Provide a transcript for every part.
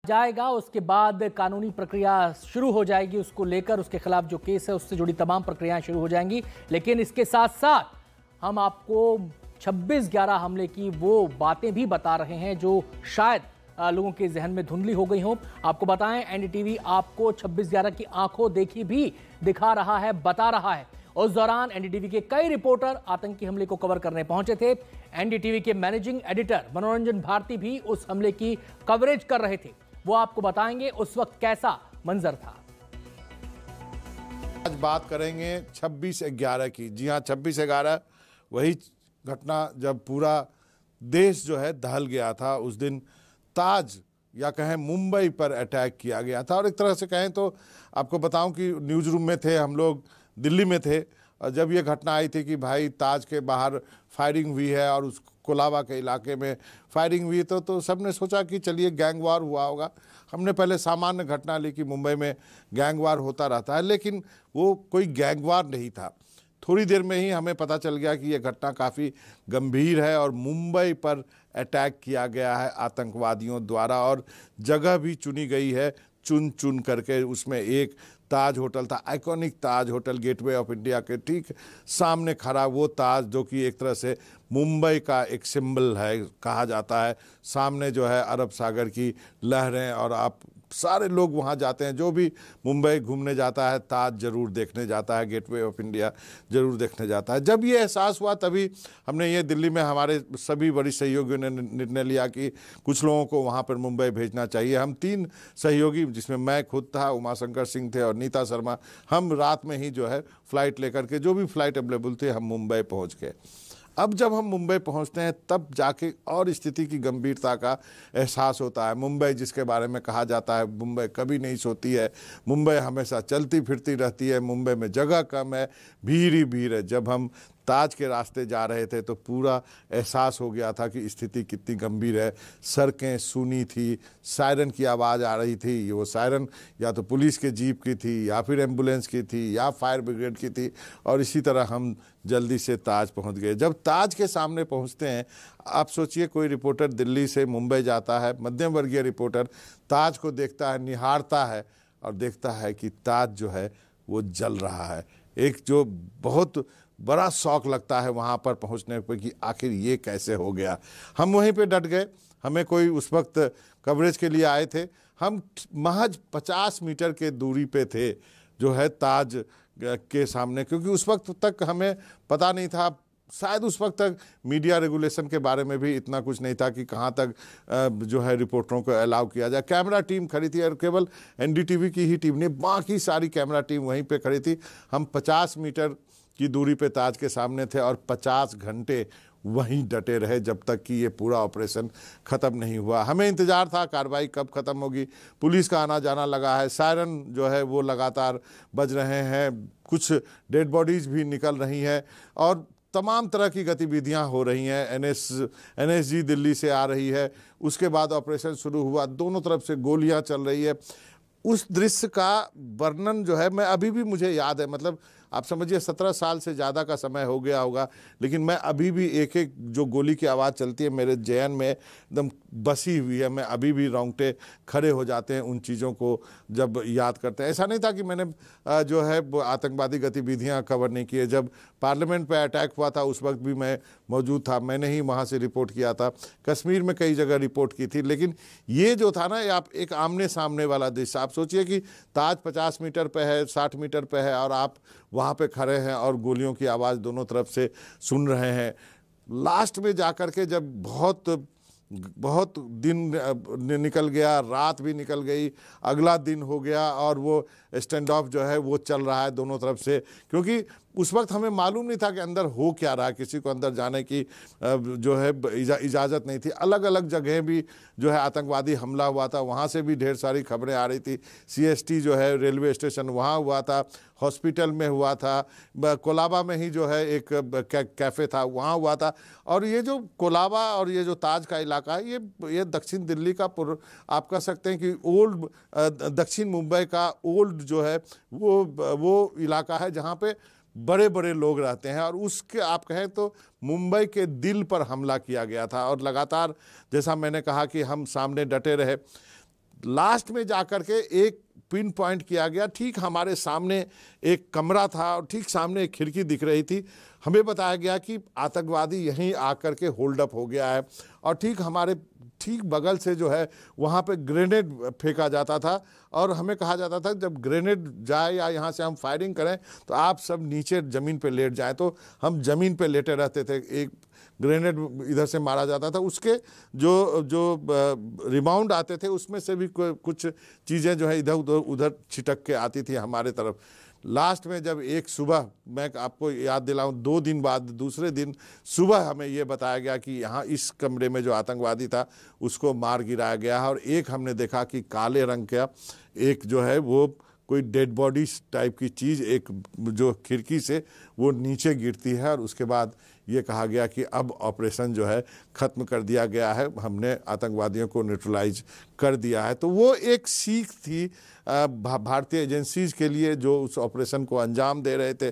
जाएगा, उसके बाद कानूनी प्रक्रिया शुरू हो जाएगी। उसको लेकर उसके खिलाफ जो केस है उससे जुड़ी तमाम प्रक्रियाएं शुरू हो जाएंगी। लेकिन इसके साथ साथ हम आपको 26/11 हमले की वो बातें भी बता रहे हैं जो शायद लोगों के जहन में धुंधली हो गई हों। आपको बताएं, एनडीटीवी आपको 26/11 की आंखों देखी भी दिखा रहा है, बता रहा है। उस दौरान एनडीटीवी के कई रिपोर्टर आतंकी हमले को कवर करने पहुंचे थे। एनडीटीवी के मैनेजिंग एडिटर मनोरंजन भारती भी उस हमले की कवरेज कर रहे थे। वो आपको बताएंगे उस वक्त कैसा मंजर था। आज बात करेंगे 26/11 की। जी हाँ, 26/11 वही घटना जब पूरा देश जो है दहल गया था। उस दिन ताज या कहें मुंबई पर अटैक किया गया था। और एक तरह से कहें तो आपको बताऊं कि न्यूज़ रूम में थे हम लोग, दिल्ली में थे, और जब ये घटना आई थी कि भाई ताज के बाहर फायरिंग हुई है और उस कोलाबा के इलाके में फायरिंग हुई तो सब ने सोचा कि चलिए गैंग वार हुआ होगा। हमने पहले सामान्य घटना ली कि मुंबई में गैंग वार होता रहता है, लेकिन वो कोई गैंग वार नहीं था। थोड़ी देर में ही हमें पता चल गया कि ये घटना काफ़ी गंभीर है और मुंबई पर अटैक किया गया है आतंकवादियों द्वारा, और जगह भी चुनी गई है चुन चुन करके। उसमें एक ताज होटल था, iconic Taj hotel, gateway of India के ठीक सामने खड़ा वो ताज, जो कि एक तरह से मुंबई का एक सिंबल है कहा जाता है। सामने जो है अरब सागर की लहरें, और आप सारे लोग वहाँ जाते हैं। जो भी मुंबई घूमने जाता है ताज ज़रूर देखने जाता है, गेटवे ऑफ इंडिया ज़रूर देखने जाता है। जब ये एहसास हुआ तभी हमने ये दिल्ली में हमारे सभी वरिष्ठ सहयोगियों ने निर्णय लिया कि कुछ लोगों को वहाँ पर मुंबई भेजना चाहिए। हम 3 सहयोगी, जिसमें मैं खुद था, उमाशंकर सिंह थे और नीता शर्मा, हम रात में ही जो है फ़्लाइट लेकर के, जो भी फ़्लाइट अवेलेबल थे, हम मुंबई पहुँच गए। अब जब हम मुंबई पहुंचते हैं तब जाके और स्थिति की गंभीरता का एहसास होता है। मुंबई जिसके बारे में कहा जाता है मुंबई कभी नहीं सोती है, मुंबई हमेशा चलती फिरती रहती है, मुंबई में जगह कम है, भीड़ ही भीड़ है। जब हम ताज के रास्ते जा रहे थे तो पूरा एहसास हो गया था कि स्थिति कितनी गंभीर है। सड़कें सूनी थी, सायरन की आवाज़ आ रही थी। वो सायरन या तो पुलिस के जीप की थी या फिर एम्बुलेंस की थी या फायर ब्रिगेड की थी, और इसी तरह हम जल्दी से ताज पहुंच गए। जब ताज के सामने पहुंचते हैं, आप सोचिए कोई रिपोर्टर दिल्ली से मुंबई जाता है, मध्यम वर्गीय रिपोर्टर ताज को देखता है, निहारता है और देखता है कि ताज जो है वो जल रहा है। एक जो बहुत बड़ा शौक लगता है वहाँ पर पहुँचने पर कि आखिर ये कैसे हो गया। हम वहीं पे डट गए। हमें कोई उस वक्त कवरेज के लिए आए थे, हम महज 50 मीटर के दूरी पे थे जो है ताज के सामने, क्योंकि उस वक्त तक हमें पता नहीं था, शायद उस वक्त तक मीडिया रेगुलेशन के बारे में भी इतना कुछ नहीं था कि कहाँ तक जो है रिपोर्टरों को अलाउ किया जाए। कैमरा टीम खड़ी थी और केवल एनडीटीवी की ही टीम नहीं, बाकी सारी कैमरा टीम वहीं पे खड़ी थी। हम 50 मीटर की दूरी पे ताज के सामने थे और 50 घंटे वहीं डटे रहे जब तक कि ये पूरा ऑपरेशन ख़त्म नहीं हुआ। हमें इंतज़ार था कार्रवाई कब ख़त्म होगी। पुलिस का आना जाना लगा है, सायरन जो है वो लगातार बज रहे हैं, कुछ डेड बॉडीज़ भी निकल रही हैं और तमाम तरह की गतिविधियां हो रही हैं। एनएसजी दिल्ली से आ रही है। उसके बाद ऑपरेशन शुरू हुआ, दोनों तरफ से गोलियां चल रही है। उस दृश्य का वर्णन जो है मैं अभी भी, मुझे याद है, मतलब आप समझिए 17 साल से ज़्यादा का समय हो गया होगा, लेकिन मैं अभी भी एक एक जो गोली की आवाज़ चलती है मेरे जहन में एकदम बसी हुई है। मैं अभी भी रोंगटे खड़े हो जाते हैं उन चीज़ों को जब याद करते हैं। ऐसा नहीं था कि मैंने जो है आतंकवादी गतिविधियां कवर नहीं की है। जब पार्लियामेंट पे अटैक हुआ था उस वक्त भी मैं मौजूद था, मैंने ही वहाँ से रिपोर्ट किया था। कश्मीर में कई जगह रिपोर्ट की थी, लेकिन ये जो था ना, ये आप एक आमने सामने वाला दृश्य। आप सोचिए कि ताज 50 मीटर पे है, 60 मीटर पे है और आप वहाँ पे खड़े हैं और गोलियों की आवाज़ दोनों तरफ से सुन रहे हैं। लास्ट में जाकर के जब बहुत दिन निकल गया, रात भी निकल गई, अगला दिन हो गया और वो स्टैंड ऑफ जो है वो चल रहा है दोनों तरफ से, क्योंकि उस वक्त हमें मालूम नहीं था कि अंदर हो क्या रहा है। किसी को अंदर जाने की जो है इजाज़त नहीं थी। अलग अलग जगह भी जो है आतंकवादी हमला हुआ था, वहाँ से भी ढेर सारी खबरें आ रही थी। सीएसटी जो है रेलवे स्टेशन वहाँ हुआ था, हॉस्पिटल में हुआ था, कोलाबा में ही जो है एक कैफ़े था वहाँ हुआ था। और ये जो कोलाबा और ये जो ताज का इलाका है, ये दक्षिण दिल्ली का आप कह सकते हैं कि ओल्ड दक्षिण मुंबई का ओल्ड जो है वो इलाका है जहाँ पे बड़े बड़े लोग रहते हैं। और उसके आप कहें तो मुंबई के दिल पर हमला किया गया था। और लगातार जैसा मैंने कहा कि हम सामने डटे रहे। लास्ट में जाकर के एक पिन पॉइंट किया गया, ठीक हमारे सामने एक कमरा था और ठीक सामने एक खिड़की दिख रही थी। हमें बताया गया कि आतंकवादी यहीं आकर के होल्ड अप हो गया है और ठीक हमारे ठीक बगल से जो है वहाँ पे ग्रेनेड फेंका जाता था और हमें कहा जाता था जब ग्रेनेड जाए या यहाँ से हम फायरिंग करें तो आप सब नीचे ज़मीन पे लेट जाएं। तो हम ज़मीन पे लेटे रहते थे, एक ग्रेनेड इधर से मारा जाता था, उसके जो रिबाउंड आते थे उसमें से भी कुछ चीज़ें जो है इधर उधर छिटक के आती थी हमारे तरफ। लास्ट में जब एक सुबह, मैं आपको याद दिलाऊं, 2 दिन बाद दूसरे दिन सुबह हमें ये बताया गया कि यहाँ इस कमरे में जो आतंकवादी था उसको मार गिराया गया है। और एक हमने देखा कि काले रंग का एक जो है वो कोई डेड बॉडी टाइप की चीज़ एक जो खिड़की से वो नीचे गिरती है और उसके बाद ये कहा गया कि अब ऑपरेशन जो है ख़त्म कर दिया गया है, हमने आतंकवादियों को न्यूट्रलाइज कर दिया है। तो वो एक सीख थी भारतीय एजेंसीज के लिए जो उस ऑपरेशन को अंजाम दे रहे थे।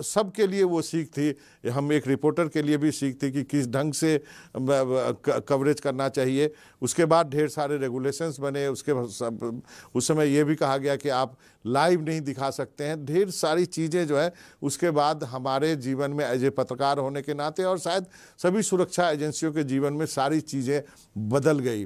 सब के लिए वो सीख थी, हम एक रिपोर्टर के लिए भी सीख थी कि किस ढंग से कवरेज करना चाहिए। उसके बाद ढेर सारे रेगुलेशंस बने, उस समय ये भी कहा गया कि आप लाइव नहीं दिखा सकते हैं, ढेर सारी चीज़ें जो है उसके बाद हमारे जीवन में एज ए पत्रकार होने के नाते और शायद सभी सुरक्षा एजेंसियों के जीवन में सारी चीज़ें बदल गई।